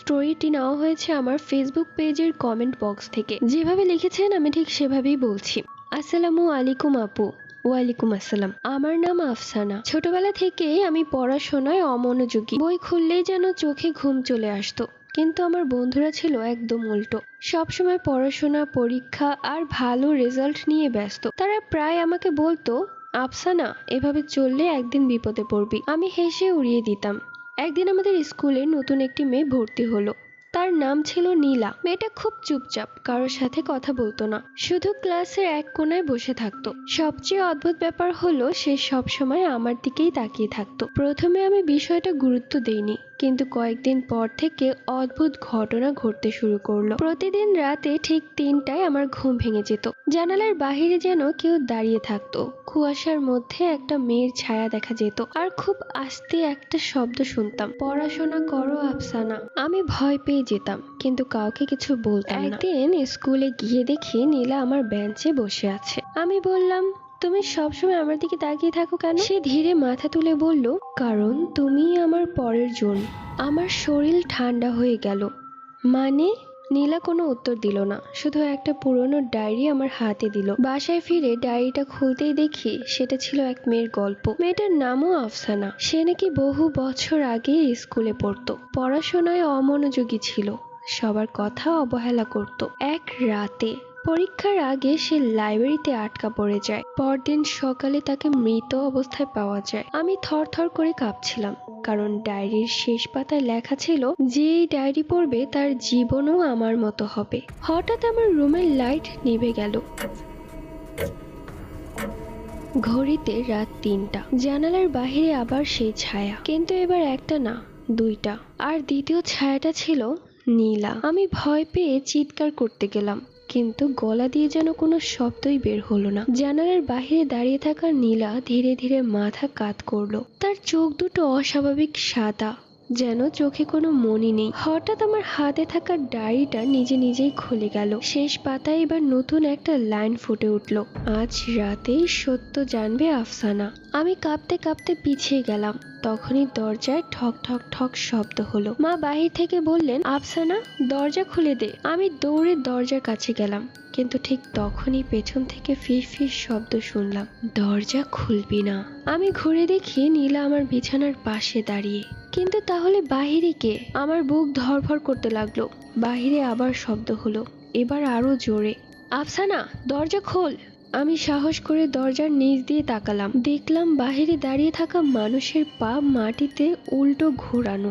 স্টোরিটি নেওয়া হয়েছে আমার ফেসবুক পেজের কমেন্ট বক্স থেকে। যেভাবে লিখেছেন আমি ঠিক সেভাবেই বলছি। আসসালামু আলাইকুম আপু। ওয়ালাইকুম আসসালাম। আমার নাম আফসানা। ছোটবেলা থেকেই আমি পড়াশোনায় অমনোযোগী। বই খুললেই যেন চোখে ঘুম চলে আসতো। কিন্তু আমার বন্ধুরা ছিল একদম উল্টো। সবসময় পড়াশোনা, পরীক্ষা আর ভালো রেজাল্ট নিয়ে ব্যস্ত। তারা প্রায় আমাকে বলতো, আফসানা, এভাবে চললে একদিন বিপদে পড়বি। আমি হেসে উড়িয়ে দিতাম। একদিন আমাদের স্কুলে নতুন একটি মেয়ে ভর্তি হলো। তার নাম ছিল নীলা। মেয়েটা খুব চুপচাপ, কারোর সাথে কথা বলতো না, শুধু ক্লাসের এক কোণায় বসে থাকতো। সবচেয়ে অদ্ভুত ব্যাপার হলো সে সবসময় আমার দিকেই তাকিয়ে থাকতো। প্রথমে আমি বিষয়টা গুরুত্ব দেইনি, কিন্তু কয়েকদিন পর থেকে অদ্ভুত ঘটনা ঘটতে শুরু করলো। প্রতিদিন রাতে ঠিক 3টায় আমার ঘুম ভেঙে যেত। জানালার বাহিরে যেন কেউ দাঁড়িয়ে থাকতো। কুয়াশার মধ্যে একটা মেয়ের ছায়া দেখা যেত, আর খুব আস্তে একটা শব্দ শুনতাম, পড়াশোনা করো আফসানা। আমি ভয় পেয়ে যেতাম, কিন্তু কাউকে কিছু বলতাম না। একদিন স্কুলে গিয়ে দেখি নীলা আমার বেঞ্চে বসে আছে। আমি বললাম, তুমি সবসময় আমার দিকে তাকিয়ে থাকো কেন? সে ধীরে মাথা তুলে বলল, কারণ তুমি আমার পরের জন। আমার শরীর ঠান্ডা হয়ে গেল। মানে? নীলা কোনো উত্তর দিল না, শুধু একটা পুরনো ডায়েরি আমার হাতে দিল। বাসায় ফিরে ডায়েরিটা খুলতেই দেখি সেটা ছিল এক মেয়ের গল্প। মেয়েটার নামও আফসানা। সে নাকি বহু বছর আগে স্কুলে পড়তো, পড়াশোনায় অমনোযোগী ছিল, সবার কথা অবহেলা করত। এক রাতে পরীক্ষার আগে সে লাইব্রেরিতে আটকা পড়ে যায়। পরদিন সকালে তাকে মৃত অবস্থায় পাওয়া যায়। আমি থরথর করে কাঁপছিলাম, কারণ ডায়েরির শেষ পাতায় লেখা ছিল, যে এই ডায়েরি পড়বে তার জীবনও আমার মতো হবে। হঠাৎ আমার রুমের লাইট নিভে গেল। ঘড়িতে রাত 3টা। জানালার বাহিরে আবার সেই ছায়া, কিন্তু এবার একটা না, 2টা। আর দ্বিতীয় ছায়াটা ছিল নীলা। আমি ভয় পেয়ে চিৎকার করতে গেলাম, কিন্তু গলা দিয়ে যেন কোনো শব্দই বের হলো না। জানালার বাহিরে দাঁড়িয়ে থাকা নীলা ধীরে ধীরে মাথা কাত করলো। তার চোখ দুটো অস্বাভাবিক সাদা, যেন চোখে কোনো মনি নেই। হঠাৎ আমার হাতে থাকা ডায়েরিটা নিজে নিজেই খুলে গেল। শেষ পাতায় এবার নতুন একটা লাইন ফুটে উঠল, আজ রাতেই সত্য জানবে আফসানা। আমি কাঁপতে কাঁপতে পিছিয়ে গেলাম। তখনই দরজায় ঠক ঠক ঠক শব্দ হলো। মা বাহির থেকে বললেন, আফসানা, দরজা খুলে দে। আমি দৌড়ে দরজার কাছে গেলাম, কিন্তু ঠিক তখনই পেছন থেকে ফিস ফিস শব্দ শুনলাম, দরজা খুলবি না। আমি ঘুরে দেখি নীলা আমার বিছানার পাশে দাঁড়িয়ে। কিন্তু তাহলে বাহিরে কে? আমার বুক ধড়ফড় করতে লাগলো। বাহিরে আবার শব্দ হলো, এবার আরো জোরে, আফসানা, দরজা খোল। আমি সাহস করে দরজার নিচ দিয়ে তাকালাম। দেখলাম বাহিরে দাঁড়িয়ে থাকা মানুষের পা মাটিতে উল্টো ঘোরানো।